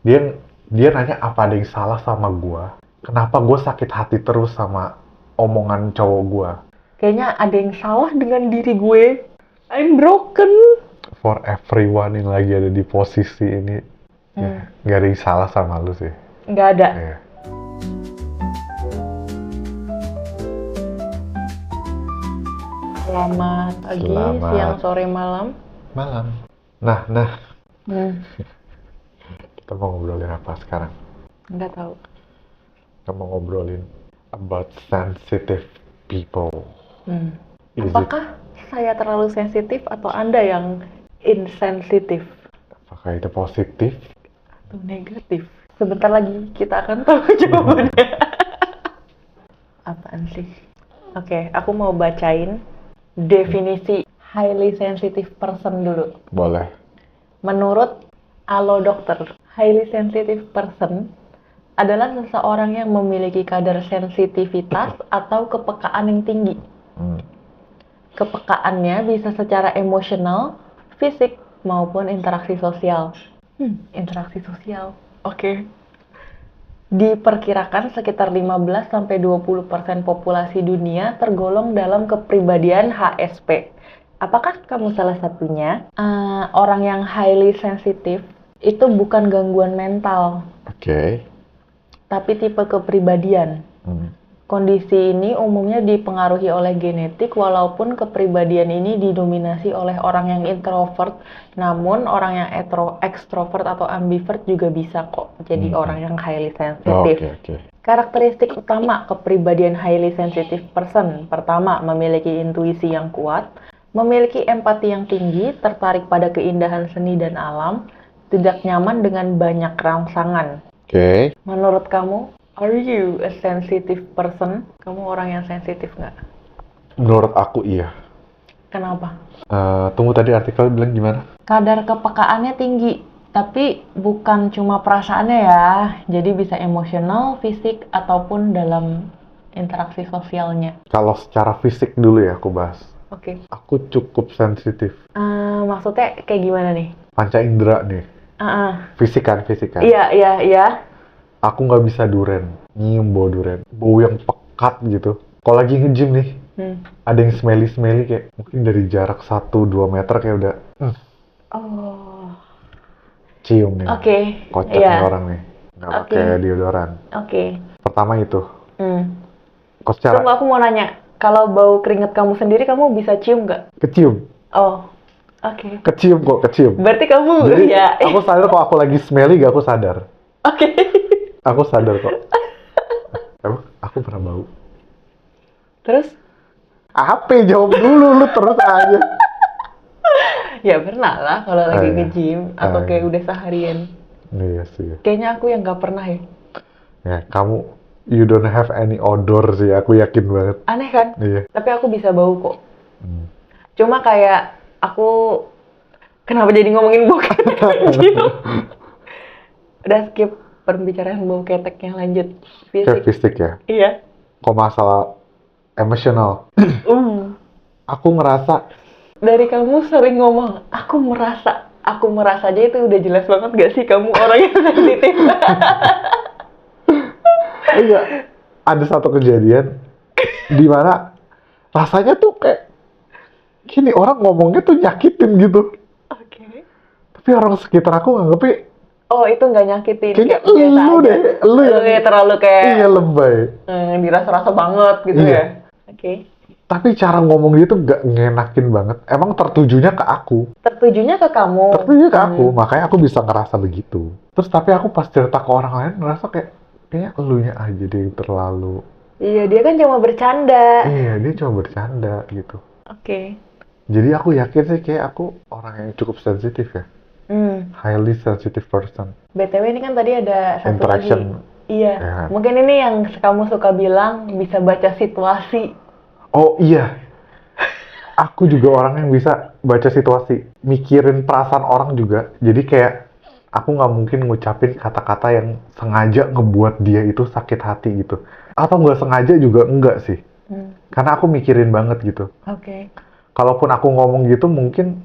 Dia dia nanya apa ada yang salah sama gua. Kenapa gua sakit hati terus sama omongan cowok gua. Kayaknya ada yang salah dengan diri gue. I'm broken. For everyone yang lagi ada di posisi ini, ya, nggak ada yang salah sama lu sih. Nggak ada. Iya. Selamat pagi, Selamat. siang, sore, malam. Malam. Nah, Hmm, kita mau ngobrolin apa sekarang? nggak tahu. Kita mau ngobrolin about sensitive people. Hmm. Is it, Apakah saya terlalu sensitif atau Anda yang insensitif apakah itu positif? atau negatif? Sebentar lagi kita akan tahu jawabannya. Apaan sih? Oke, aku mau bacain definisi highly sensitive person dulu. Boleh. Menurut Alo Dokter, highly sensitive person adalah seseorang yang memiliki kadar sensitivitas atau kepekaan yang tinggi. Hmm. Kepekaannya bisa secara emosional, fisik, maupun interaksi sosial. Interaksi sosial. Oke. Diperkirakan sekitar 15-20% populasi dunia tergolong dalam kepribadian HSP. Apakah kamu salah satunya? Orang yang highly sensitive itu bukan gangguan mental, Oke. tapi tipe kepribadian. Hmm. Kondisi ini umumnya dipengaruhi oleh genetik, walaupun kepribadian ini didominasi oleh orang yang introvert, namun orang yang ekstrovert atau ambivert juga bisa kok jadi orang yang highly sensitive. Oke. Karakteristik utama kepribadian highly sensitive person: pertama, memiliki intuisi yang kuat, memiliki empati yang tinggi, tertarik pada keindahan seni dan alam, tidak nyaman dengan banyak rangsangan. Oke. Menurut kamu, are you a sensitive person? Kamu orang yang sensitif nggak? Menurut aku iya. Kenapa? Tunggu, tadi artikel bilang gimana? Kadar kepekaannya tinggi, tapi bukan cuma perasaannya ya. Jadi bisa emosional, fisik, ataupun dalam interaksi sosialnya. Kalau secara fisik dulu ya aku bahas. Oke. Aku cukup sensitif. Maksudnya kayak gimana nih? Panca indera nih. Fisik kan. Iya. Aku nggak bisa duren. Nyium bau duren. Bau yang pekat gitu. Kalau lagi nge-gym nih, ada yang smelly kayak mungkin dari jarak 1-2 meter kayak udah Oh, cium nih. oke. Kocak Iya. nih orang nih. Nggak pakai deodoran. Oke. Pertama itu. Kok secara Tunggu, aku mau nanya. Kalau bau keringat kamu sendiri, kamu bisa cium nggak? kecium. Oh, oke. Kecium. Berarti kamu, Jadi ya. aku sadar kalau aku lagi smelly gak aku sadar. Oke. Aku sadar kok. Emang aku pernah bau. Terus? Apa? Jawab dulu lu terus aja. Ya pernah lah kalau lagi Iya. nge-gym atau kayak Iya. udah seharian. Iya sih. Kayaknya aku yang nggak pernah ya. Ya, kamu you don't have any odor sih, aku yakin banget. Aneh kan? Iya. Tapi aku bisa bau kok. Cuma kayak aku kenapa jadi ngomongin bau ketek anjir? Udah skip pembicaraan bau keteknya, lanjut Kayak fisik. fisik ya. Iya. Kok masalah emosional. Aku ngerasa Dari kamu sering ngomong, aku merasa aja itu udah jelas banget gak sih kamu orang yang sensitif? iya, ada satu kejadian di mana rasanya tuh kayak gini, orang ngomongnya tuh nyakitin gitu. Oke. Tapi orang sekitar aku nganggepnya Oh, itu nggak nyakitin. kayaknya kayak biasa lu aja. deh, lu Lu yang ya terlalu kayak iya lebay. dirasa-rasa banget gitu Iya. ya. Oke. Tapi cara ngomong dia tuh gak ngenakin banget. Emang tertujunya ke aku. Tertujunya ke kamu. Tertujunya ke aku, makanya aku bisa ngerasa begitu. Terus tapi aku pas cerita ke orang lain ngerasa kayaknya elunya aja dia yang terlalu. Iya, dia kan cuma bercanda. Iya, dia cuma bercanda gitu. Oke. Jadi aku yakin sih kayak aku orang yang cukup sensitif ya. Highly sensitive person. BTW ini kan tadi ada satu Interaction. lagi. Iya. Ya. Mungkin ini yang kamu suka bilang bisa baca situasi. Oh iya. Aku juga orang yang bisa baca situasi. Mikirin perasaan orang juga. Jadi kayak aku nggak mungkin ngucapin kata-kata yang sengaja ngebuat dia itu sakit hati gitu. Atau nggak sengaja juga enggak sih. Karena aku mikirin banget gitu. Oke. Kalaupun aku ngomong gitu mungkin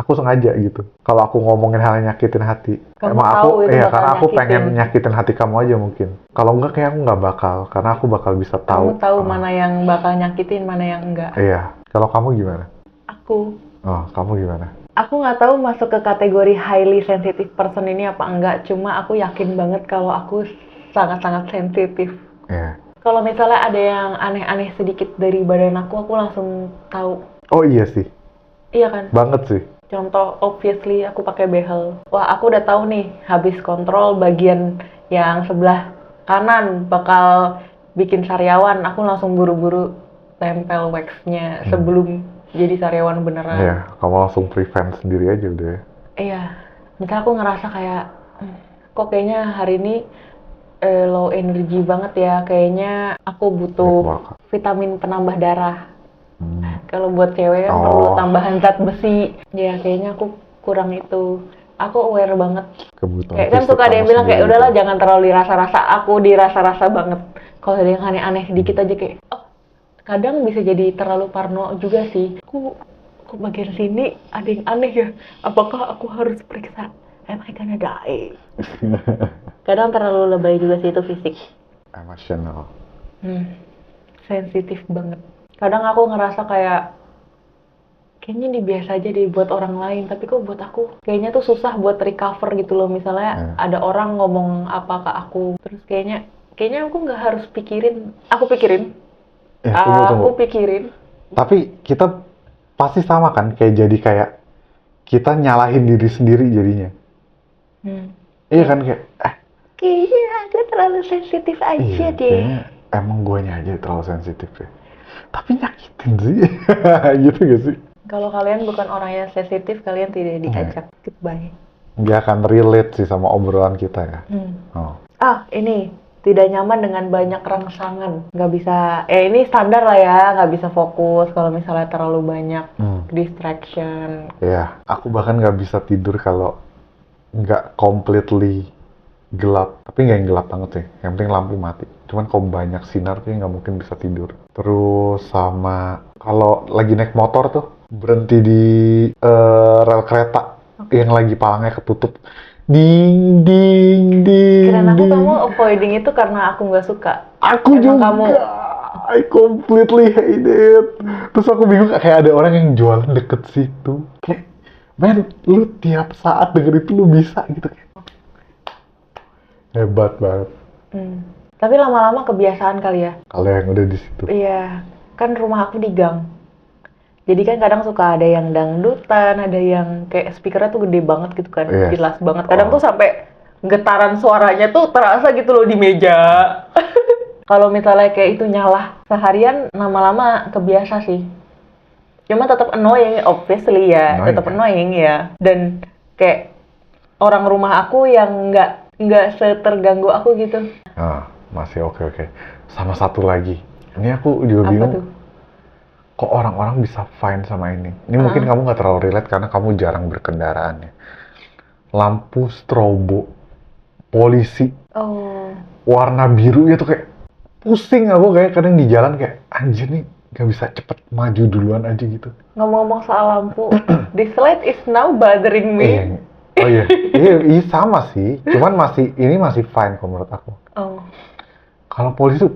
aku sengaja gitu. Kalau aku ngomongin hal yang nyakitin hati, Kamu emang tahu aku, itu iya bakal karena aku nyakitin. pengen nyakitin hati kamu aja mungkin. Kalau enggak kayak aku nggak bakal, karena aku bakal bisa Kamu tahu. tahu mana yang bakal nyakitin, mana yang enggak. Iya. Kalau kamu gimana? Aku Kamu gimana? nggak tahu masuk ke kategori highly sensitive person ini apa enggak. Cuma aku yakin banget kalau aku sangat-sangat sensitif. Iya. Kalau misalnya ada yang aneh-aneh sedikit dari badan aku langsung tahu. Oh iya sih, Iya kan? banget sih. Contoh, obviously aku pakai behel. Wah, aku udah tahu nih, habis kontrol bagian yang sebelah kanan bakal bikin sariawan. Aku langsung buru-buru tempel waxnya sebelum jadi sariawan beneran. Iya, kamu langsung prevent sendiri aja udah ya. Iya, misalnya aku ngerasa kayak, kok kayaknya hari ini low energy banget ya. Kayaknya aku butuh Baik, vitamin penambah darah. Hmm. Kalau buat cewek kan perlu Oh. tambahan zat besi. Ya kayaknya aku kurang itu. Aku aware banget. Kebutuhan Kayak kan fisik suka ada yang kamu bilang kayak sendiri udahlah gitu. jangan terlalu dirasa-rasa. Aku dirasa-rasa banget. Kalau ada yang aneh-aneh sedikit aja kayak, oh kadang bisa jadi terlalu parno juga sih. Kok bagian sini ada yang aneh ya? Apakah aku harus periksa? Am I gonna die? Kadang terlalu lebay juga sih itu fisik. Emotional. Sensitif banget. Kadang aku ngerasa kayak kayaknya ini biasa aja deh buat orang lain, tapi kok buat aku kayaknya tuh susah buat recover gitu loh. Misalnya ada orang ngomong apa ke aku, terus kayaknya aku nggak harus pikirin. Aku pikirin. Tunggu. Aku pikirin. Tapi kita pasti sama kan, kayak kita nyalahin diri sendiri jadinya. Iya kan kayak, Kayaknya aku terlalu sensitif aja iya, deh. kayaknya emang guanya aja terlalu sensitif ya. Tapi nyakitin sih, gitu gak sih? Kalau kalian bukan orang yang sensitif, kalian tidak diajak. Goodbye. Dia akan relate sih sama obrolan kita ya. Ini tidak nyaman dengan banyak rangsangan. Nggak bisa, ini standar lah ya, nggak bisa fokus kalau misalnya terlalu banyak distraction. Iya, aku bahkan nggak bisa tidur kalau nggak completely gelap. Tapi nggak yang gelap banget sih, yang penting lampu mati. Cuman kalau banyak sinar tuh nggak mungkin bisa tidur. Terus sama kalau lagi naik motor tuh berhenti di rel kereta yang lagi palangnya ketutup, ding ding ding. Kirain aku ding. kamu avoiding itu karena aku nggak suka. Aku Emang juga. kamu I completely hate it. Terus aku bingung kayak ada orang yang jualan deket situ. Kayak, men, lu tiap saat denger itu lu bisa gitu. Hebat banget. Tapi lama-lama kebiasaan kali ya. Kalau yang udah di situ. Iya, kan rumah aku di gang. Jadi kan kadang suka ada yang dangdutan, ada yang kayak speakernya tuh gede banget gitu kan, Yes. jelas banget. Kadang tuh sampai getaran suaranya tuh terasa gitu loh di meja. Kalau misalnya kayak itu nyala seharian, lama-lama kebiasa sih. Cuma tetap annoying, obviously ya, Annoying, tetap ya? annoying ya. Dan kayak orang rumah aku yang nggak seterganggu aku gitu. Masih oke. Sama satu lagi. Ini aku juga Apa bingung. tuh? Kok orang-orang bisa fine sama ini? Ini mungkin kamu nggak terlalu relate karena kamu jarang berkendaraan ya. Lampu strobo, polisi, warna biru itu kayak pusing aku kayak kadang di jalan kayak anjir nih nggak bisa cepet maju duluan aja gitu. Ngomong-ngomong soal lampu, this light is now bothering me. Oh iya, iya sama sih. Cuman ini masih fine kalau menurut aku. Kalau polisi tuh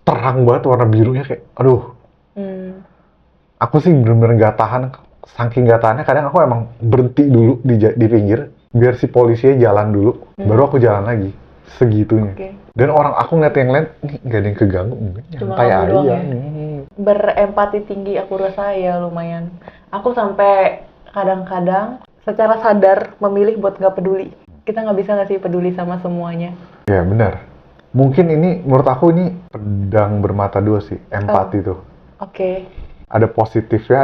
terang banget warna birunya kayak, aduh. Aku sih bener-bener nggak tahan, saking nggak tahannya kadang aku emang berhenti dulu di pinggir biar si polisinya jalan dulu, baru aku jalan lagi segitunya. Dan orang aku ngeliat yang lain, nih nggak ada yang keganggu, nyantai kamu doang aja ya? nih. Berempati tinggi aku rasa ya lumayan. Aku sampai kadang-kadang secara sadar memilih buat nggak peduli. Kita nggak bisa nggak sih peduli sama semuanya. Ya benar. Mungkin ini menurut aku ini pedang bermata dua sih, empati tuh. Ada positifnya,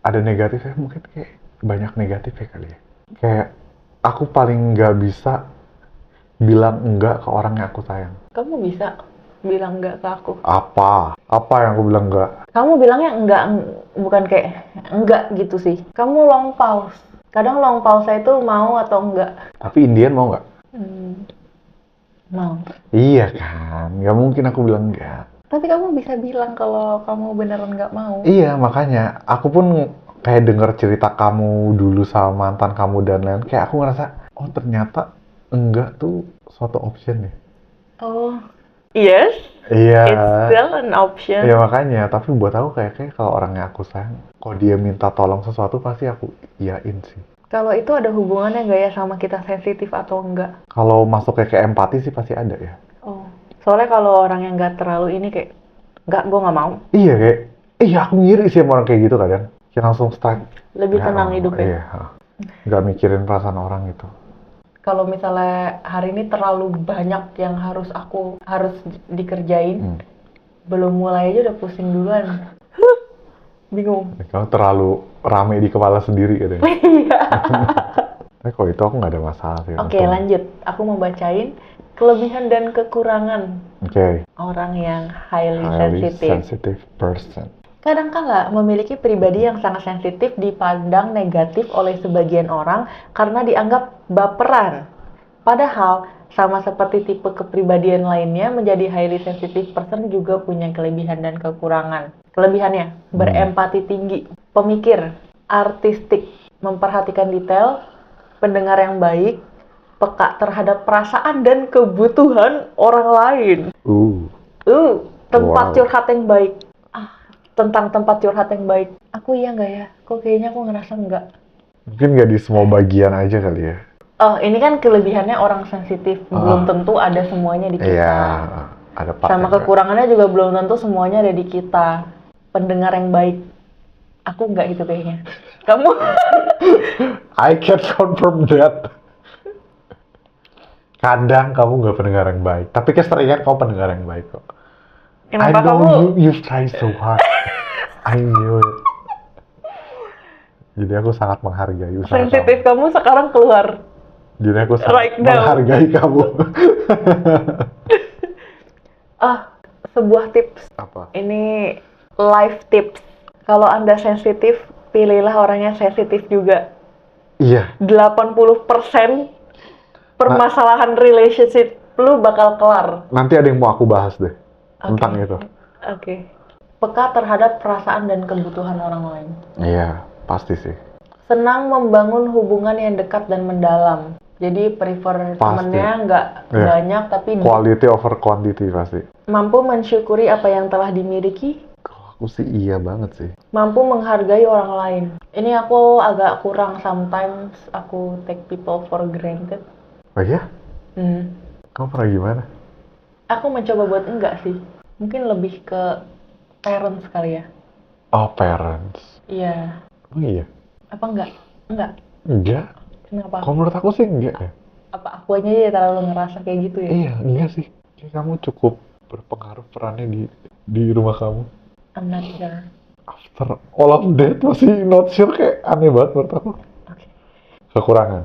ada negatifnya, mungkin kayak banyak negatifnya kali ya. Kayak aku paling nggak bisa bilang enggak ke orang yang aku sayang. Kamu bisa bilang enggak ke aku? Apa yang aku bilang enggak? Kamu bilangnya enggak, bukan kayak enggak gitu sih. Kamu long pause. Kadang long pause itu mau atau enggak. Tapi Indian mau nggak? Mau. Iya kan, nggak mungkin aku bilang enggak. Tapi kamu bisa bilang kalau kamu beneran nggak mau. Iya, makanya aku pun kayak denger cerita kamu dulu sama mantan kamu dan lain, kayak aku ngerasa, oh ternyata enggak tuh suatu option ya. Oh, yes, Iya. it's still an option. Iya makanya, tapi buat aku kayak kalau orangnya aku sayang, kalau dia minta tolong sesuatu pasti aku iyain sih. Kalau itu ada hubungannya nggak ya sama kita sensitif atau enggak? Kalau masuknya ke empati sih pasti ada ya. Oh, soalnya kalau orang yang nggak terlalu ini kayak, nggak, gue nggak mau. Iya kayak, iya aku ngiri sih sama orang kayak gitu kadang. Kayak langsung strike. Lebih Ya, tenang hidupnya. Iya. Nggak mikirin perasaan orang gitu. Kalau misalnya hari ini terlalu banyak yang harus dikerjain, belum mulai aja udah pusing duluan. Bingung. Kamu terlalu rame di kepala sendiri gitu. Iya. Tapi kalau itu aku nggak ada masalah sih. Oke, lanjut. Aku mau bacain kelebihan dan kekurangan Oke. orang yang highly Highly sensitive. sensitive person. Kadangkala memiliki pribadi yang sangat sensitif dipandang negatif oleh sebagian orang karena dianggap baperan. Padahal, sama seperti tipe kepribadian lainnya, menjadi highly sensitive person juga punya kelebihan dan kekurangan. Kelebihannya, berempati tinggi, pemikir, artistik, memperhatikan detail, pendengar yang baik, peka terhadap perasaan dan kebutuhan orang lain. Tempat Wow. curhat yang baik. Tentang tempat curhat yang baik. Aku iya nggak ya? Kok kayaknya aku ngerasa nggak. Mungkin nggak di semua bagian aja kali ya. Oh, ini kan kelebihannya orang sensitif. Belum tentu ada semuanya di kita. Iya, ada part Sama yang kekurangannya juga belum tentu semuanya ada di kita. Pendengar yang baik. Aku nggak gitu kayaknya. Kamu? I can confirm that. Kadang kamu nggak pendengar yang baik, tapi keseringan kamu pendengar yang baik kok. Kenapa I know kamu? you try so hard. I knew it. Jadi aku sangat menghargai usaha Sensitif kamu. kamu sekarang keluar. Jadi aku sangat Right now. menghargai kamu. Sebuah tips. Apa? Ini life tips. Kalau Anda sensitif, pilihlah orang yang sensitif juga. Iya. 80% permasalahan relationship lu bakal kelar. Nanti ada yang mau aku bahas deh tentang itu. Oke. Peka terhadap perasaan dan kebutuhan orang lain. Iya, pasti sih. Senang membangun hubungan yang dekat dan mendalam. Jadi prefer temennya nggak Iya. banyak tapi Quality over quantity pasti. mampu mensyukuri apa yang telah dimiliki. Kalau aku sih iya banget sih. Mampu menghargai orang lain. Ini aku agak kurang, sometimes aku take people for granted. Oh iya? Hmm. Kamu pernah gimana? Aku mencoba buat enggak sih. Mungkin lebih ke parents kali ya. Oh, parents. Iya. Oh iya? Apa enggak? Enggak. Enggak. Kenapa? Kalau menurut aku sih enggak ya. Apa aku aja ya terlalu ngerasa kayak gitu ya? Iya, enggak sih. Kayak kamu cukup berpengaruh perannya di rumah kamu. I'm not sure. After all of that masih not sure, kayak aneh banget menurut aku. Oke. Kekurangan.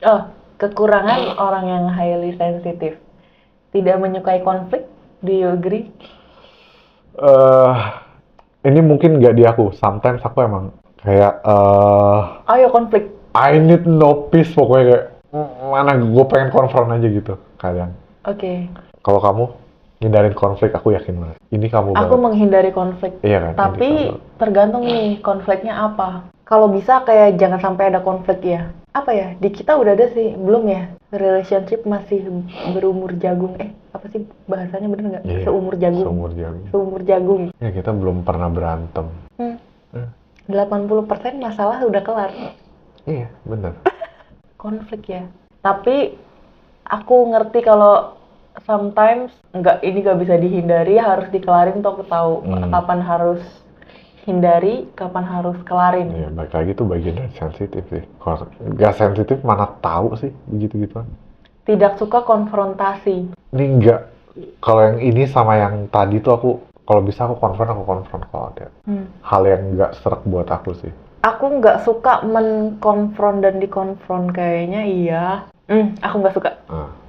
Oh, kekurangan orang yang highly sensitive. Tidak menyukai konflik. Do you agree? Ini mungkin nggak di aku. Sometimes aku emang kayak Ayo konflik. I need no peace, pokoknya kayak mana gue pengen konfront aja gitu kadang. Oke. Kalau kamu hindarin konflik, aku yakin banget. Ini kamu Aku banget. menghindari konflik. Iya kan? Tapi Indikator. tergantung nih konfliknya apa. Kalau bisa kayak jangan sampai ada konflik ya. Apa ya? Di kita udah ada sih, belum ya? Relationship masih berumur jagung. Apa sih bahasanya, bener nggak? Iya, Seumur jagung. Seumur jagung. Seumur jagung. Ya kita belum pernah berantem. 80% masalah udah kelar. Iya, bener. Konflik ya. Tapi aku ngerti kalau sometimes ini nggak bisa dihindari, harus dikelarin. Tuh aku tahu kapan harus hindari, kapan harus kelarin. Iya, balik lagi tuh bagian dari sensitif sih. Kalau nggak sensitif mana tahu sih begitu-gituan. Tidak suka konfrontasi. Ini nggak, kalau yang ini sama yang tadi tuh aku, kalau bisa aku konfront kalau ada hal yang nggak serak buat aku sih. Aku nggak suka mengkonfront dan dikonfront, kayaknya iya. Aku nggak suka.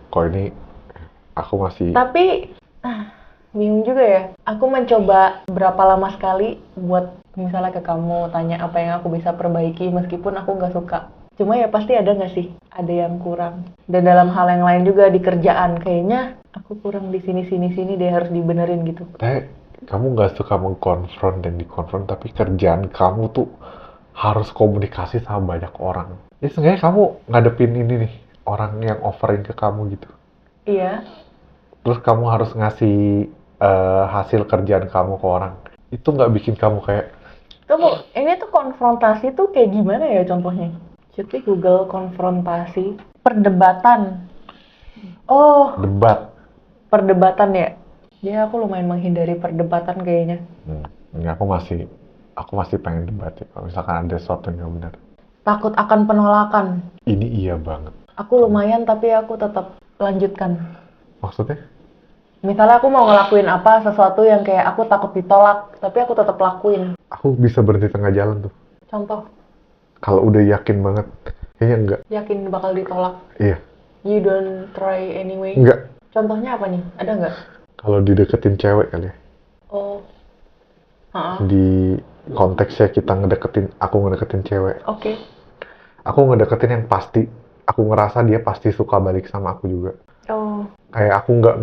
Kalau ini aku masih. Tapi bingung juga ya. Aku mencoba berapa lama sekali buat misalnya ke kamu tanya apa yang aku bisa perbaiki meskipun aku nggak suka. Cuma ya pasti ada nggak sih? Ada yang kurang. Dan dalam hal yang lain juga di kerjaan kayaknya aku kurang di sini deh, harus dibenerin gitu. Kamu nggak suka mengkonfront dan dikonfront, tapi kerjaan kamu tuh harus komunikasi sama banyak orang. Ya seenggaknya kamu ngadepin ini nih, orang yang offering ke kamu gitu. Iya. Terus kamu harus ngasih hasil kerjaan kamu ke orang. Itu nggak bikin kamu kayak, Tunggu, ini tuh konfrontasi tuh kayak gimana ya contohnya? Coba Google konfrontasi. Perdebatan. Oh, debat? perdebatan ya? Ya, aku lumayan menghindari perdebatan kayaknya. Ini aku masih pengen debat ya. Kalau misalkan ada sesuatu yang nggak benar. Takut akan penolakan. Ini iya banget. Aku lumayan tapi aku tetap lanjutkan. Maksudnya? Misalnya aku mau ngelakuin apa, sesuatu yang kayak aku takut ditolak, tapi aku tetap lakuin. Aku bisa berhenti tengah jalan tuh. Contoh, Kalau udah yakin banget, kayaknya enggak. yakin bakal ditolak. Iya, You don't try anyway. enggak. Contohnya apa nih? Ada nggak? Kalau dideketin cewek kali ya. Oh, Di konteksnya aku ngedeketin cewek. Oke. Aku ngedeketin yang pasti, aku ngerasa dia pasti suka balik sama aku juga. Oh, Kayak aku nggak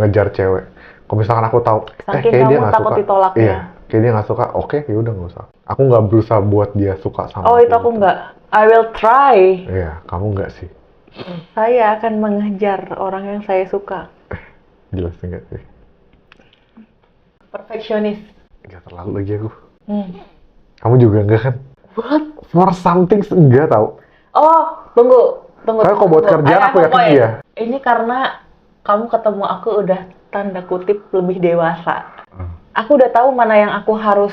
ngejar cewek. Kalau misalkan aku tahu, saking kayak dia kamu nggak takut suka. ditolak Iya, ya. kayak dia nggak suka. Oke, ya udah nggak usah. Aku nggak berusaha buat dia suka sama Oh, itu aku gitu. nggak. I will try. Iya, kamu nggak sih? Saya akan mengejar orang yang saya suka. Jelas enggak sih? Perfeksionis. Nggak terlalu lagi aku. Hmm. Kamu juga enggak kan? What? For something enggak tau. Oh, tunggu. Tapi kalau buat tunggu. kerjaan Ada aku yakin poin. iya. Ini karena kamu ketemu aku udah tanda kutip lebih dewasa. Aku udah tahu mana yang aku harus,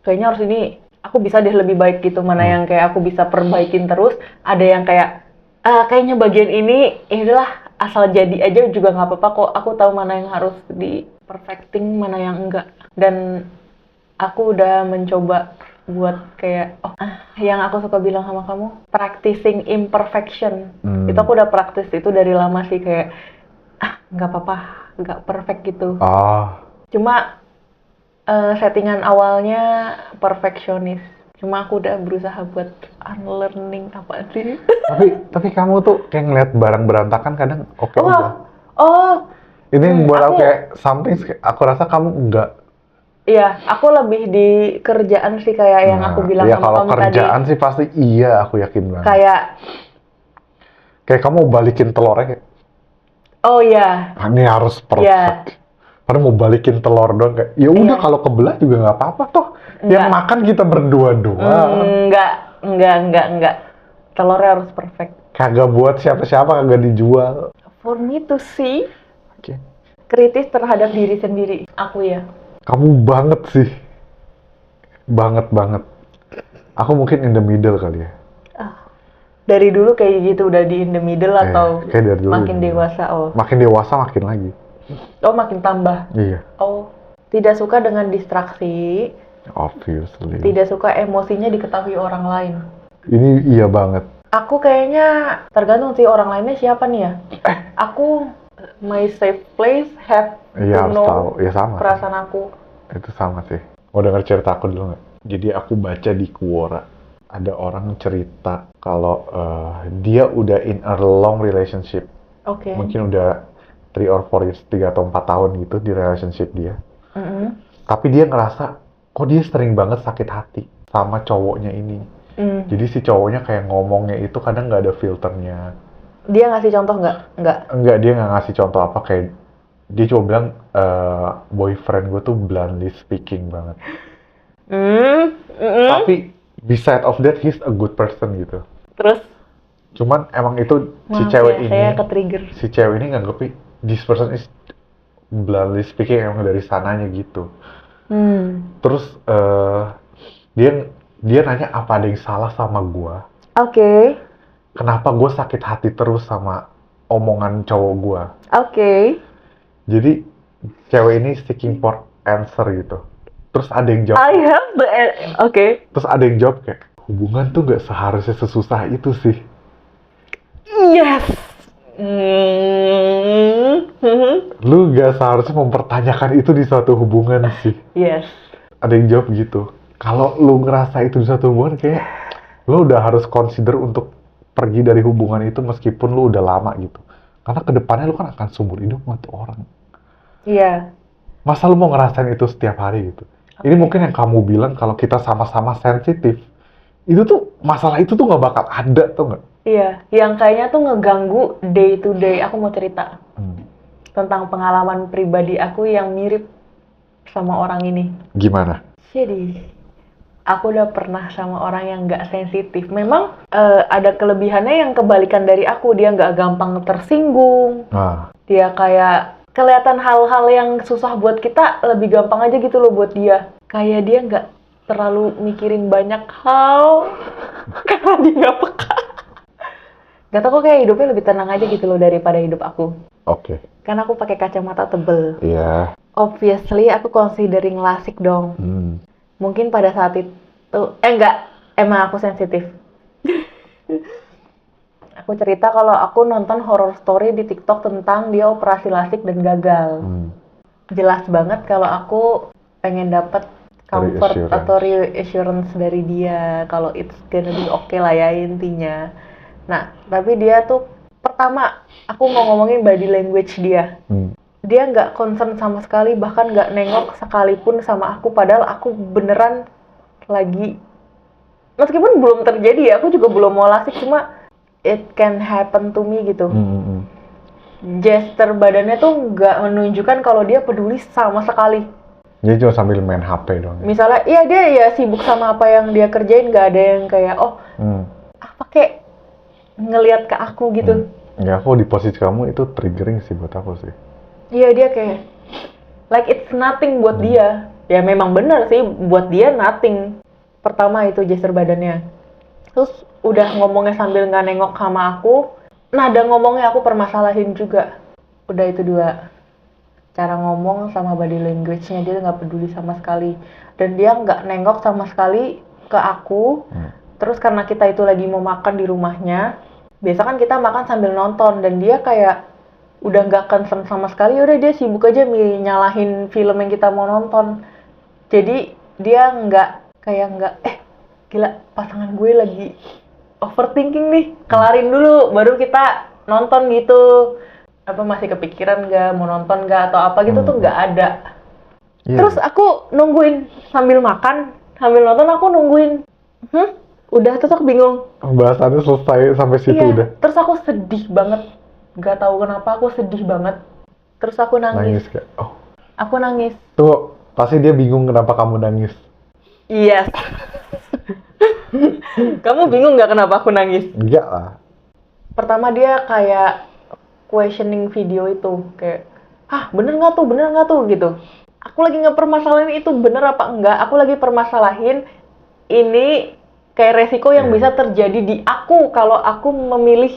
kayaknya harus ini, aku bisa deh lebih baik gitu. Mana yang kayak aku bisa perbaikin terus. Ada yang kayak, kayaknya bagian ini, inilah asal jadi aja juga nggak apa-apa kok. Aku tahu mana yang harus di perfecting, mana yang enggak. Dan aku udah mencoba buat kayak, yang aku suka bilang sama kamu, practicing imperfection. Itu aku udah praktis itu dari lama sih, kayak, nggak apa-apa, nggak perfect gitu. Cuma settingan awalnya perfeksionis. Cuma aku udah berusaha buat unlearning apa sih. Tapi kamu tuh kayak ngeliat barang berantakan kadang oke aja. Oh, Ini yang buat aku aku- kayak something, aku rasa kamu enggak. iya, aku lebih di kerjaan sih kayak yang aku bilang Iya, sama kalau kamu tadi. kerjaan sih pasti iya, aku yakin banget. Kayak, Kamu mau balikin telurnya kayak, oh iya, ini harus perfect. Padahal mau balikin telur doang kayak, ya udah Iya. kalau kebelah juga nggak apa-apa toh. Yang Enggak. makan kita berdua doang. enggak. Telurnya harus perfect. Kagak buat siapa-siapa, kagak dijual. For me to see, Oke. kritis terhadap diri sendiri. Aku ya. Kamu banget sih. Banget. Aku mungkin in the middle kali ya. Dari dulu kayak gitu udah di in the middle atau kayak dari dulu makin in the middle. dewasa? Makin dewasa makin lagi. Oh, makin tambah. Iya, Oh, tidak suka dengan distraksi, obviously. tidak suka emosinya diketahui orang lain. Ini iya banget. Aku kayaknya tergantung sih orang lainnya siapa nih ya. Aku my safe place have Iya, to harus know tahu. Ya sama sih. perasaan aku. Itu sama sih. Mau denger cerita aku dulu nggak? Jadi aku baca di Quora, ada orang cerita kalau dia udah in a long relationship. Oke. Mungkin udah 3 or 4 years, 3 atau 4 tahun gitu di relationship dia. Tapi dia ngerasa, kok dia sering banget sakit hati sama cowoknya ini. Jadi si cowoknya kayak ngomongnya itu kadang nggak ada filternya. Dia ngasih contoh nggak? Nggak. Enggak, dia nggak ngasih contoh apa, kayak dia cuma bilang boyfriend gue tuh bluntly speaking banget. Tapi beside of that, he's a good person gitu. Terus? Cuman emang itu si Maaf cewek ya, ini, saya ke-trigger. si cewek ini nganggep this person is bluntly speaking emang dari sananya gitu. Terus dia nanya apa ada yang salah sama gua? Oke. Kenapa gue sakit hati terus sama omongan cowok gua? Oke. Jadi cewek ini seeking for answer gitu. Terus ada yang jawab. I have the oke. Terus ada yang jawab kayak, hubungan tuh nggak seharusnya sesusah itu sih. Yes. Lu nggak seharusnya mempertanyakan itu di suatu hubungan sih. Yes. Ada yang jawab gitu. Kalau lu ngerasa itu di suatu hubungan, kayak lu udah harus consider untuk pergi dari hubungan itu meskipun lu udah lama gitu. Karena kedepannya lu kan akan seumur hidup sama tuh orang. Iya. Masa lu mau ngerasain itu setiap hari gitu? Ini mungkin yang kamu bilang kalau kita sama-sama sensitif, itu tuh masalah itu tuh nggak bakal ada tuh nggak? Iya, yang kayaknya tuh ngeganggu day to day. Aku mau cerita Hmm. tentang pengalaman pribadi aku yang mirip sama orang ini. Gimana? Jadi, aku udah pernah sama orang yang nggak sensitif. Memang ada kelebihannya yang kebalikan dari aku. Dia nggak gampang tersinggung. Nah, Dia kayak kelihatan hal-hal yang susah buat kita lebih gampang aja gitu loh buat dia. Kayak dia nggak terlalu mikirin banyak hal karena dia nggak peka. Gak tau kok kayak hidupnya lebih tenang aja gitu loh daripada hidup aku. oke. Karena aku pakai kacamata tebel. Iya. Obviously aku considering lasik dong. Hmm. Mungkin pada saat itu, enggak, emang aku sensitif. Aku cerita kalau aku nonton horror story di TikTok tentang dia operasi lasik dan gagal. Hmm. Jelas banget kalau aku pengen dapet comfort Reassurance. atau reassurance dari dia kalau it's gonna be okay lah ya intinya. Nah, tapi dia tuh pertama aku mau ngomongin body language dia. Hmm. Dia nggak concern sama sekali, bahkan nggak nengok sekalipun sama aku, padahal aku beneran lagi, meskipun belum terjadi ya, aku juga belum mau lasik, cuma it can happen to me gitu. Hmm. Gesture badannya tuh nggak menunjukkan kalau dia peduli sama sekali. Jadi cuma sambil main HP doang. Misalnya, iya dia ya sibuk sama apa yang dia kerjain, nggak ada yang kayak, oh Hmm. apa kayak ngelihat ke aku gitu. Ya aku di posisi kamu itu triggering sih buat aku sih. Iya dia kayak like it's nothing buat dia. Ya memang bener sih buat dia nothing. Pertama itu gesture badannya. Terus udah ngomongnya sambil nggak nengok sama aku. Nada ngomongnya aku permasalahin juga. Udah itu dua. Cara ngomong sama body language-nya dia nggak peduli sama sekali. Dan dia nggak nengok sama sekali ke aku. Terus karena kita itu lagi mau makan di rumahnya. Biasa kan kita makan sambil nonton. Dan dia kayak udah nggak concern sama sekali, udah dia sibuk aja nyalahin film yang kita mau nonton. Jadi dia nggak gila pasangan gue lagi overthinking nih, kelarin dulu baru kita nonton gitu. Apa masih kepikiran nggak mau nonton nggak atau apa gitu tuh nggak ada. Iya. Terus aku nungguin sambil makan sambil nonton, aku nungguin udah, terus aku bingung. Pembahasannya selesai sampai situ Iya, udah. terus aku sedih banget. Gak tahu kenapa aku sedih banget. Terus aku nangis. Nangis kayak, oh. Aku nangis. Tuh, pasti dia bingung kenapa kamu nangis. Yes. Kamu bingung nggak kenapa aku nangis? Enggak lah. Pertama dia kayak questioning video itu. Kayak, bener nggak tuh gitu. Aku lagi ngepermasalahin itu bener apa enggak. Aku lagi permasalahin ini kayak resiko yang bisa terjadi di aku kalau aku memilih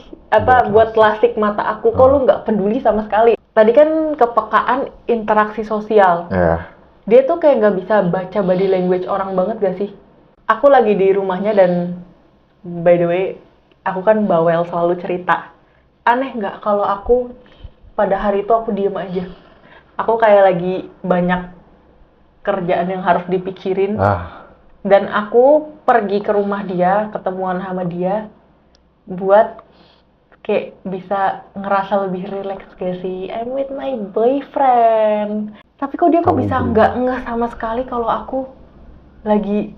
buat lasik mata aku. Kok lu nggak peduli sama sekali? Tadi kan kepekaan interaksi sosial. Iya. Dia tuh kayak nggak bisa baca body language orang banget gak sih? Aku lagi di rumahnya dan by the way, aku kan bawel selalu cerita. Aneh nggak kalau aku pada hari itu aku diem aja. Aku kayak lagi banyak kerjaan yang harus dipikirin. Dan aku pergi ke rumah dia, ketemuan sama dia, buat kayak bisa ngerasa lebih relax gak sih? I'm with my boyfriend. Tapi kok dia kok bisa nggak sama sekali kalau aku lagi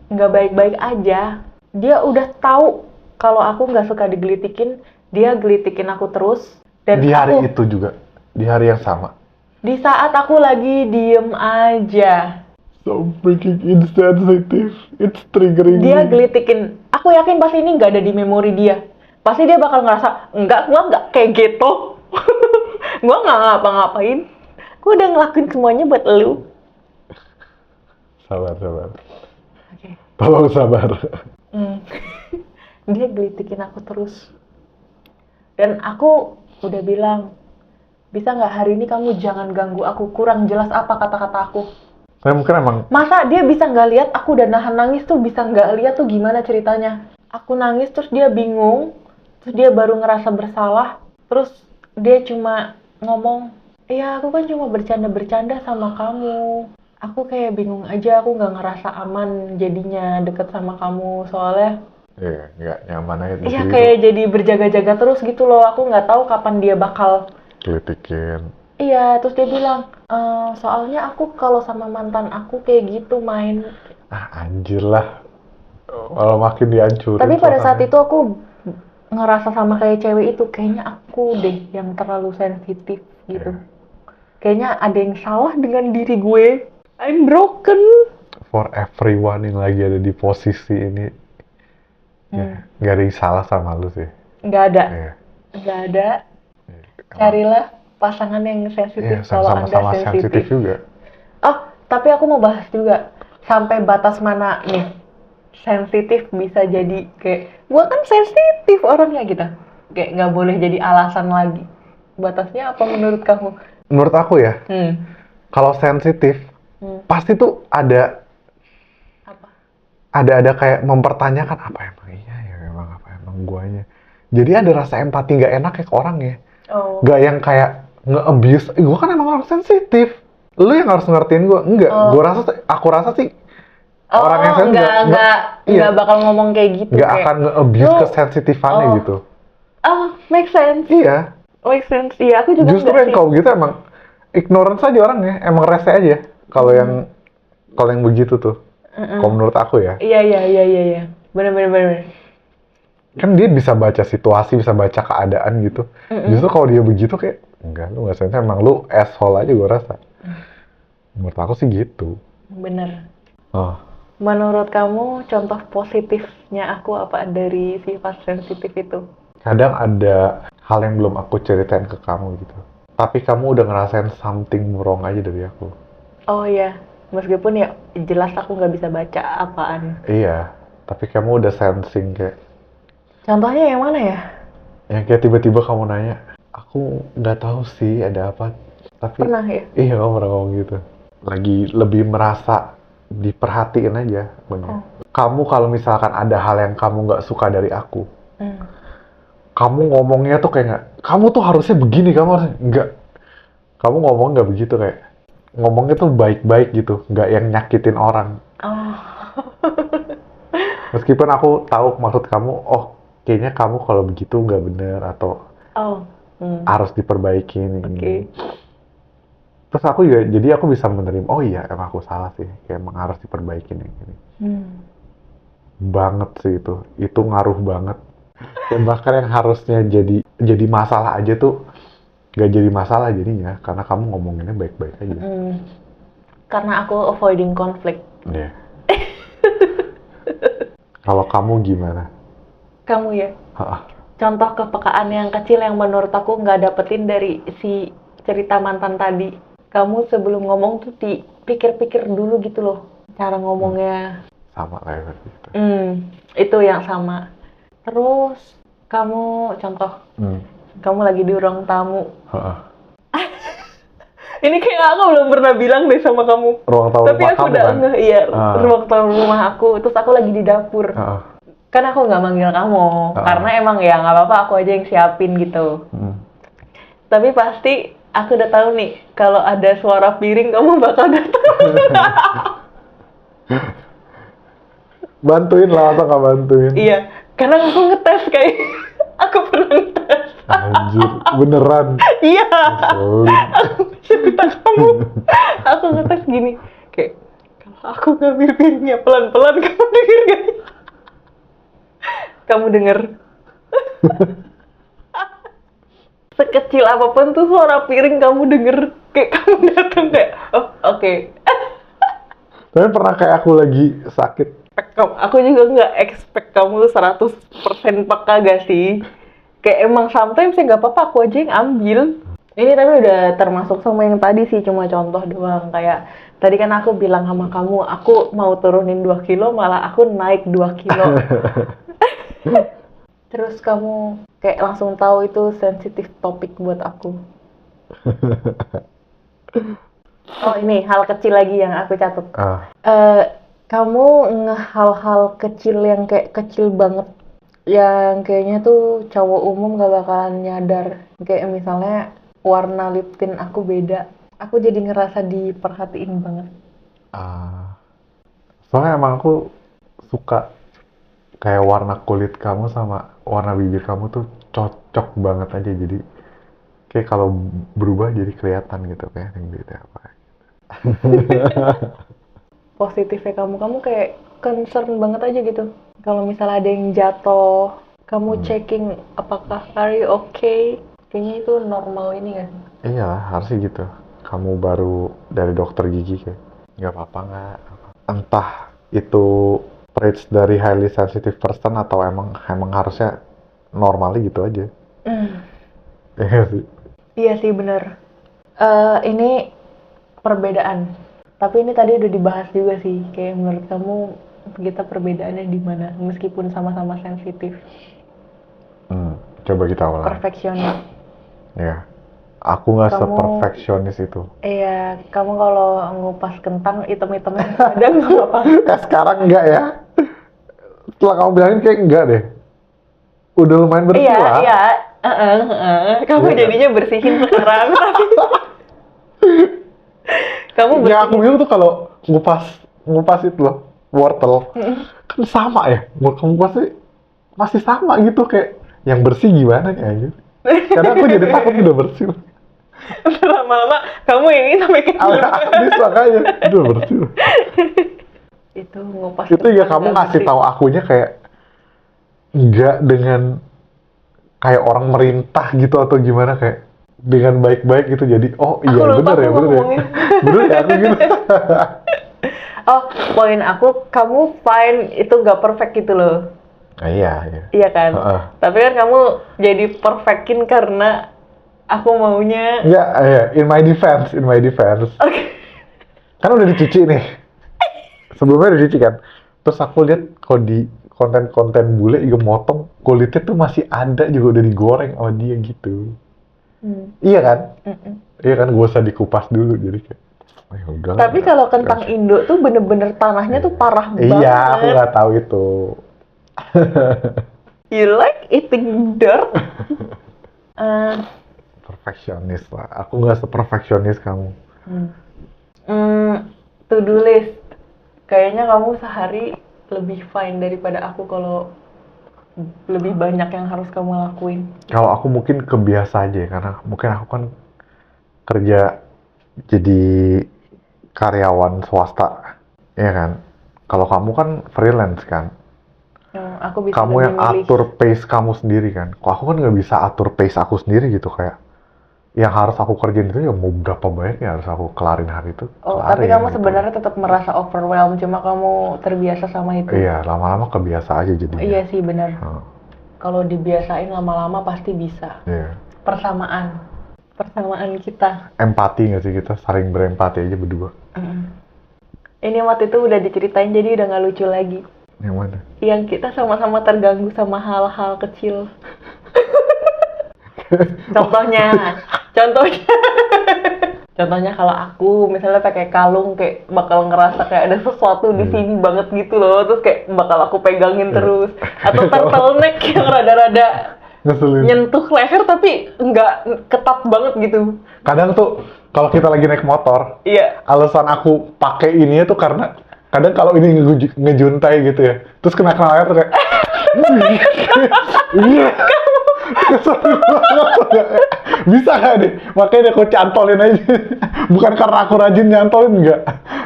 nggak baik-baik aja. Dia udah tahu kalau aku nggak suka digelitikin, dia gelitikin aku terus. Dan di hari itu juga, di hari yang sama. Di saat aku lagi diem aja. So freaking insensitive, it's triggering. Dia gelitikin. Aku yakin pasti ini nggak ada di memori dia. Pasti dia bakal ngerasa, enggak, gua nggak kayak gitu. Gua nggak ngapa-ngapain. Gua udah ngelakuin semuanya buat elu. Sabar. Oke. Tolong sabar. Dia gelitikin aku terus. Dan aku udah bilang, bisa nggak hari ini kamu jangan ganggu aku, kurang jelas apa kata-kata aku. Saya mungkin emang. Masa dia bisa nggak lihat aku udah nahan nangis tuh, bisa nggak lihat tuh gimana ceritanya. Aku nangis terus dia bingung, terus dia baru ngerasa bersalah, terus dia cuma ngomong, iya aku kan cuma bercanda-bercanda sama kamu. Aku kayak bingung aja, aku nggak ngerasa aman jadinya deket sama kamu, soalnya Iya, nggak nyaman aja. iya kayak jadi berjaga-jaga terus gitu loh. Aku nggak tahu kapan dia bakal gelitikin. Iya, terus dia bilang, Soalnya aku kalau sama mantan aku kayak gitu main. Anjir lah. Malah makin dihancurin Tapi pada saat suasananya. itu aku ngerasa sama kayak cewek itu, kayaknya aku deh yang terlalu sensitif gitu. Ya. Kayaknya ada yang salah dengan diri gue. I'm broken. For everyone yang lagi ada di posisi ini, ya, Hmm, nggak ada yang salah sama lu sih. nggak ada, Iya. nggak ada. Emang, Carilah pasangan yang iya, sensitif kalau Anda sama-sama sensitif sensitif. juga. Oh, tapi aku mau bahas juga sampai batas mana nih sensitif bisa jadi kayak gua kan sensitif orangnya gitu. Kayak nggak boleh jadi alasan lagi. Batasnya apa menurut kamu? Menurut aku ya, Hmm. kalau sensitif, Hmm. pasti tuh Apa? ada kayak mempertanyakan apa emang iya ya, emang apa emang guanya. Jadi ada rasa empati nggak enak ya ke orang ya. Oh. Nggak yang kayak nge-abuse, gue kan emang orang sensitif. Lu yang harus ngertiin gue. Enggak, Oh. aku rasa sih Oh, orang yang sensitif nggak iya, bakal ngomong kayak gitu nggak kayak akan nge-abuse lu. kesensitifannya Oh. gitu. Oh, make sense. Iya, Make sense. Iya, aku juga justru nggak yang sih. kalau gitu emang ignorance aja orangnya, emang rese aja. Kalau yang begitu tuh, kalau menurut aku ya, Iya. Bener. kan dia bisa baca situasi, bisa baca keadaan gitu. Justru kalau dia begitu kayak, enggak, lu nggak sensitif, emang lu asshole aja gue rasa. Menurut aku sih gitu. Bener. Oh, Menurut kamu contoh positifnya aku apa dari sifat sensitif itu? kadang ada hal yang belum aku ceritain ke kamu gitu. Tapi kamu udah ngerasain something wrong aja dari aku. Oh iya, meskipun ya jelas aku nggak bisa baca apaan. Iya, tapi kamu udah sensing kayak, Contohnya yang mana ya? yang kayak tiba-tiba kamu nanya, aku nggak tahu sih ada apa. Tapi, Pernah ya? iya kamu pernah ngomong gitu. Lagi lebih merasa diperhatiin aja. Bener. Oh. Kamu kalau misalkan ada hal yang kamu nggak suka dari aku, Hmm. kamu ngomongnya tuh kayak nggak, kamu tuh harusnya begini, kamu harusnya nggak. Kamu ngomong nggak begitu kayak, ngomongnya tuh baik-baik gitu, nggak yang nyakitin orang. Oh. Meskipun aku tahu maksud kamu, oh kayaknya kamu kalau begitu nggak bener atau Oh. Hmm. harus diperbaiki ini. Oke. Terus aku juga, jadi aku bisa menerima, oh iya emang aku salah sih, kayak emang harus diperbaiki nih. Hmm. Banget sih itu ngaruh banget. Dan bahkan yang harusnya jadi masalah aja tuh nggak jadi masalah jadinya, karena kamu ngomonginnya baik-baik aja. Hmm. Karena aku avoiding konflik. Iya. Kalau kamu gimana? Kamu ya? Hah, Contoh kepekaan yang kecil yang menurut aku nggak dapetin dari si cerita mantan tadi. Kamu sebelum ngomong tuh dipikir-pikir dulu gitu loh. Cara ngomongnya. sama kayak gitu. Itu yang sama. Terus kamu contoh, kamu lagi di ruang tamu. Heeh. Ini kayak aku belum pernah bilang deh sama kamu. Ruang tamu Tapi rumah aku kamu udah kan? ngeh, iya, Ah. ruang tamu rumah aku. Terus aku lagi di dapur. Heeh. Kan aku nggak manggil kamu, karena emang ya nggak apa-apa aku aja yang siapin gitu. Tapi pasti aku udah tahu nih, kalau ada suara piring kamu bakal datang. Bantuin lah, masa nggak bantuin? Iya, karena aku ngetes kayak, aku pernah ngetes. Anjir, beneran. Iya, Sorry. aku cerita kamu. Aku ngetes gini, kayak kalau aku ngambil piringnya pelan-pelan, kamu denger gak? Kamu denger? Sekecil apapun tuh suara piring kamu denger, kayak kamu datang kayak, oh oke. Tapi pernah kayak aku lagi sakit. Aku juga nggak expect kamu 100% peka gak sih? Kayak emang sometimes ya nggak apa-apa, aku aja yang ambil. Ini tapi udah termasuk sama yang tadi sih, cuma contoh doang. Kayak tadi kan aku bilang sama kamu, aku mau turunin 2 kilo, malah aku naik 2 kilo. Terus kamu kayak langsung tahu itu sensitif topik buat aku. Oh ini hal kecil lagi yang aku catat. Kamu hal-hal kecil yang kayak kecil banget, yang kayaknya tuh cowok umum gak bakalan nyadar. Kayak misalnya warna lip tint aku beda, aku jadi ngerasa diperhatiin banget. Soalnya emang aku suka kayak warna kulit kamu sama warna bibir kamu tuh cocok banget aja, jadi kayak kalau berubah jadi kelihatan gitu kayak yang beda apa. Positifnya kamu kayak concern banget aja gitu. Kalau misalnya ada yang jatuh, kamu checking apakah are you okay? Kayaknya itu normal ini gak sih? Iya harusnya gitu. Kamu baru dari dokter gigi kayak nggak apa-apa nggak. Entah itu traits dari highly sensitive person atau emang harusnya normalnya gitu aja. Iya sih. Iya sih bener. Ini perbedaan. Tapi ini tadi udah dibahas juga sih. Kayak menurut kamu kita perbedaannya di mana? Meskipun sama-sama sensitif. Coba kita ulang. Perfeksionis. Ya. Aku nggak Kamu- seperfeksionis itu. Iya, kamu kalau ngupas kentang hitam-hitamnya ada nggak apa-apa? Ya sekarang enggak ya. Setelah kamu bilangin kayak enggak deh. Udah lumayan bersih Iya, lah. iya. Kamu Iya. jadinya bersihin sekarang. Kamu Ya bersihin. aku bilang tuh kalau ngupas itu loh, wortel. Kan sama ya. Kamu pasti masih sama gitu kayak yang bersih gimana kayak gitu. Karena aku jadi takut udah bersih. Lama-lama kamu ini sampai kayak Habis makanya udah bersih. itu ngupas Itu ya kentang kamu nggak ngasih bersih. tahu akunya kayak enggak dengan kayak orang merintah gitu atau gimana kayak dengan baik-baik gitu jadi oh iya Aku lupa bener ya aku bener ya ngomongin. bener ya aku gitu. Oh, poin aku kamu fine itu nggak perfect gitu loh. Nah, iya. Iya kan? Heeh. Tapi kan kamu jadi perfectin karena aku maunya. Enggak, iya, in my defense. Oke. Kan udah dicuci nih. Sebelumnya udah dicuci kan. Terus aku lihat kalau di konten-konten bule juga motong kulitnya tuh masih ada juga udah digoreng sama dia gitu. Iya kan? Iya kan, gak usah dikupas dulu jadi kayak ya udahlah, Tapi nggak- kalau nggak kentang usah. Indo tuh bener-bener tanahnya tuh parah banget. Iya, aku nggak tahu itu. You like eating dirt? Perfeksionis lah. Aku nggak seperfeksionis kamu. To-do list. Kayaknya kamu sehari lebih fine daripada aku kalau lebih banyak yang harus kamu lakuin. Kalau aku mungkin kebiasa aja ya, karena mungkin aku kan kerja jadi karyawan swasta, ya kan? Kalau kamu kan freelance kan? Aku bisa Kamu lebih yang milih. atur pace kamu sendiri kan? Kok aku kan nggak bisa atur pace aku sendiri gitu kayak yang harus aku kerjain itu ya mau berapa banyak ya harus aku kelarin hari itu. Oh, kelarin, tapi kamu gitu. sebenarnya tetap merasa overwhelmed, cuma kamu terbiasa sama itu. Iya, lama-lama kebiasa aja jadinya. Iya sih benar. Heeh, Kalau dibiasain lama-lama pasti bisa. iya. Persamaan kita. Empati nggak sih kita? Saling berempati aja berdua. Ini waktu itu udah diceritain jadi udah nggak lucu lagi. Yang mana? Yang kita sama-sama terganggu sama hal-hal kecil. Contohnya kalau aku misalnya pakai kalung kayak bakal ngerasa kayak ada sesuatu di sini banget gitu loh, terus kayak bakal aku pegangin terus. Atau turtleneck yang rada-rada Ngeselin. nyentuh leher tapi nggak ketat banget gitu. Kadang tuh kalau kita lagi naik motor, Iya. alasan aku pakai ini tuh karena kadang kalau ini ngejuntai gitu ya, terus kena leher tuh kayak iya. Keselin banget. Bisa gak deh? Makanya aku cantolin aja. Bukan karena aku rajin nyantolin, enggak.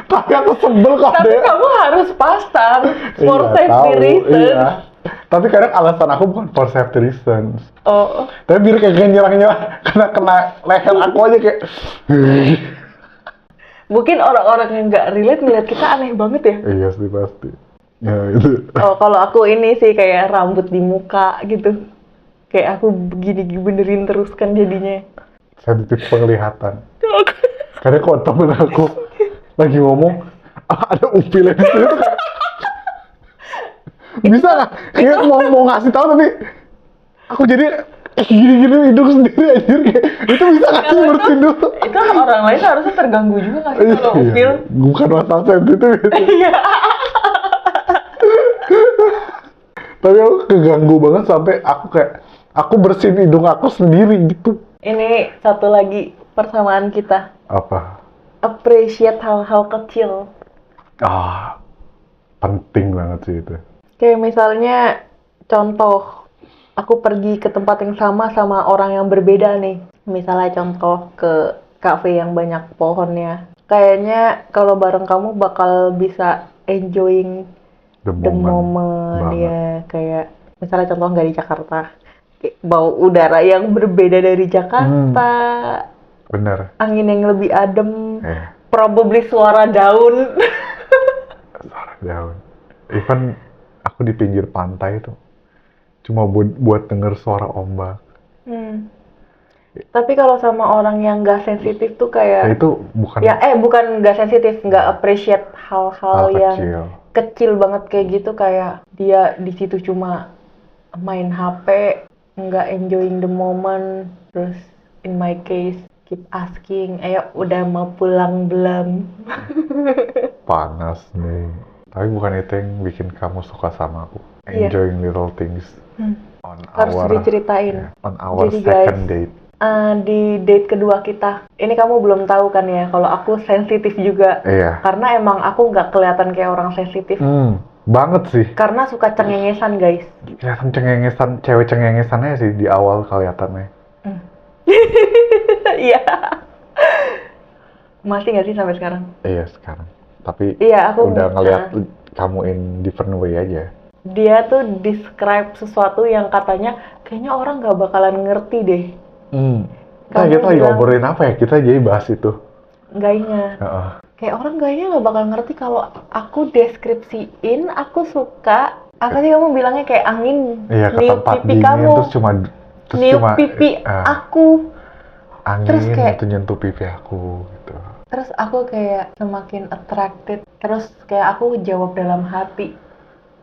Tapi aku sebel kok Tapi deh. kamu harus pasang for Iya, safety tahu, reasons. iya. Tapi kadang alasan aku bukan for safety reasons. Oh, Tapi biar kayak nyerang-nyerang, kena leher aku aja kayak mungkin orang-orang yang nggak relate ngeliat kita aneh banget ya. iya sih pasti. Ya itu. Oh, kalau aku ini sih kayak rambut di muka gitu. Kayak aku begini benerin terus kan jadinya. Sensitif penglihatan. Kadang kalau temen aku lagi ngomong, ada upilnya di situ tuh kayak bisa nggak? Kayak mau ngasih tahu tapi aku jadi gini-gini hidung sendiri aja kayak itu bisa nggak sih bersihin dulu? Itu orang lain harusnya terganggu juga nggak sih kalau upil? Iya, bukan masalah sensitif itu. Iya. Tapi aku keganggu banget sampai aku kayak aku bersihin hidung aku sendiri gitu. Ini satu lagi persamaan kita. Apa? Appreciate hal-hal kecil. Penting banget sih itu. Kayak misalnya contoh, aku pergi ke tempat yang sama orang yang berbeda nih. Misalnya contoh ke kafe yang banyak pohonnya. Kayaknya kalau bareng kamu bakal bisa enjoying The the moment moment banget. ya. Kayak misalnya contoh nggak di Jakarta. Kayak bau udara yang berbeda dari Jakarta, Bener. angin yang lebih adem, Eh, probably suara daun. suara daun. Even aku di pinggir pantai tuh cuma buat denger suara ombak. Hmm. Tapi kalau sama orang yang nggak sensitif tuh Nah, kayak itu bukan ya bukan nggak sensitif, nggak appreciate hal-hal hal yang kecil. kecil banget kayak gitu, kayak dia di situ cuma main HP, nggak enjoying the moment, terus in my case keep asking, ayo udah mau pulang belum? Panas nih. Tapi bukan itu yang bikin kamu suka sama aku. Iya. Enjoying little things Hmm. on Harus our diceritain. on our Jadi guys, second date. di date kedua kita, ini kamu belum tahu kan ya, kalau aku sensitif juga. Iya. Karena emang aku nggak kelihatan kayak orang sensitif. Banget sih. Karena suka cengengesan guys. Kelihatan cengengesan, cewek cengengesannya sih di awal kelihatannya. Iya. Masih nggak sih sampai sekarang? Iya sekarang. Tapi Iya, aku udah ngeliat kamu in different way aja. dia tuh describe sesuatu yang katanya kayaknya orang nggak bakalan ngerti deh. Nah, Kamu kita lagi bilang- ngobrolin apa ya? Kita jadi bahas itu. Nggak ingat. Heeh. Kayak orang kayaknya nggak bakal ngerti kalau aku deskripsiin aku suka apa sih kamu bilangnya, kayak angin Iya, ke niup tempat pipi dingin kamu, terus niup cuma pipi aku. angin terus kayak- itu nyentuh pipi aku gitu. Terus aku kayak semakin attracted, terus kayak aku jawab dalam hati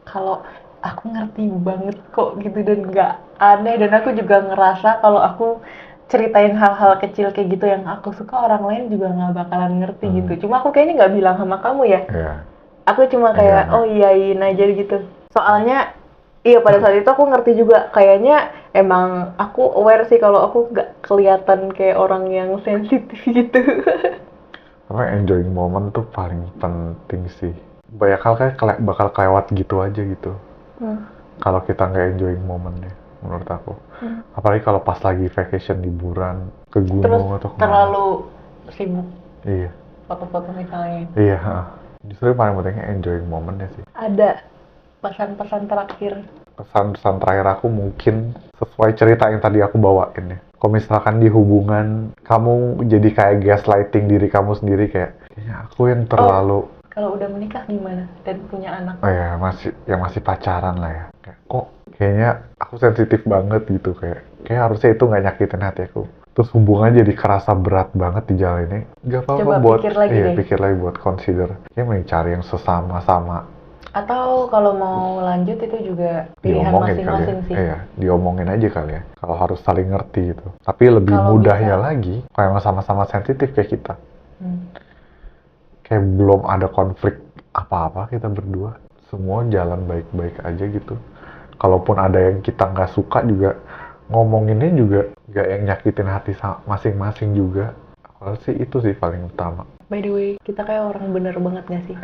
kalau aku ngerti banget kok gitu, dan nggak aneh, dan aku juga ngerasa kalau aku ceritain hal-hal kecil kayak gitu yang aku suka, orang lain juga nggak bakalan ngerti gitu. Cuma aku kayaknya nggak bilang sama kamu ya. Iya. Aku cuma kayak Iya. oh iyain aja gitu. Soalnya iya pada saat itu aku ngerti juga, kayaknya emang aku aware sih kalau aku nggak kelihatan kayak orang yang sensitif gitu. Karena enjoying moment tuh paling penting sih. Banyak hal kan bakal kelewat gitu aja gitu. Kalau kita nggak enjoying momennya, menurut aku. Apalagi kalau pas lagi vacation liburan ke Terus gunung atau kemana. terlalu sibuk Iya. foto-foto misalnya. Iya. Heeh. Justru yang paling pentingnya enjoying momennya sih. Ada pesan-pesan terakhir. Pesan-pesan terakhir aku mungkin sesuai cerita yang tadi aku bawain ya. Kalau misalkan di hubungan kamu jadi kayak gaslighting diri kamu sendiri, kayaknya aku yang terlalu Kalau udah menikah gimana dan punya anak? masih pacaran lah ya. Kok kayaknya aku sensitif banget gitu, kayak harusnya itu nggak nyakitin hati aku. Terus hubungan jadi kerasa berat banget di jalan ini. Gak apa-apa Coba buat pikir lagi deh. pikir lagi buat consider. Kayaknya mending cari yang sesama-sama. Atau kalau mau lanjut itu juga pilihan Diomongin kali ya. masing-masing sih. Iya, diomongin aja kali ya. Kalau harus saling ngerti gitu. Tapi lebih Kalau mudahnya bisa. lagi, kalau emang sama-sama sensitif kayak kita. Hmm. Kayak belum ada konflik apa-apa kita berdua. Semua jalan baik-baik aja gitu. Kalaupun ada yang kita nggak suka juga, ngomonginnya juga nggak yang nyakitin hati masing-masing juga. Kalau sih itu sih paling utama. By the way, kita kayak orang bener banget gak sih?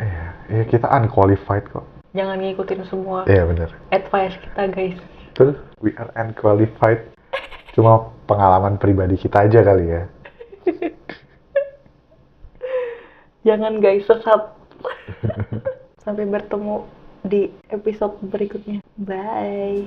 Iya, kita unqualified kok. Jangan ngikutin semua Iya bener. advice kita guys. Betul, we are unqualified. Cuma pengalaman pribadi kita aja kali ya. Jangan guys, sesat. Sampai bertemu di episode berikutnya. Bye.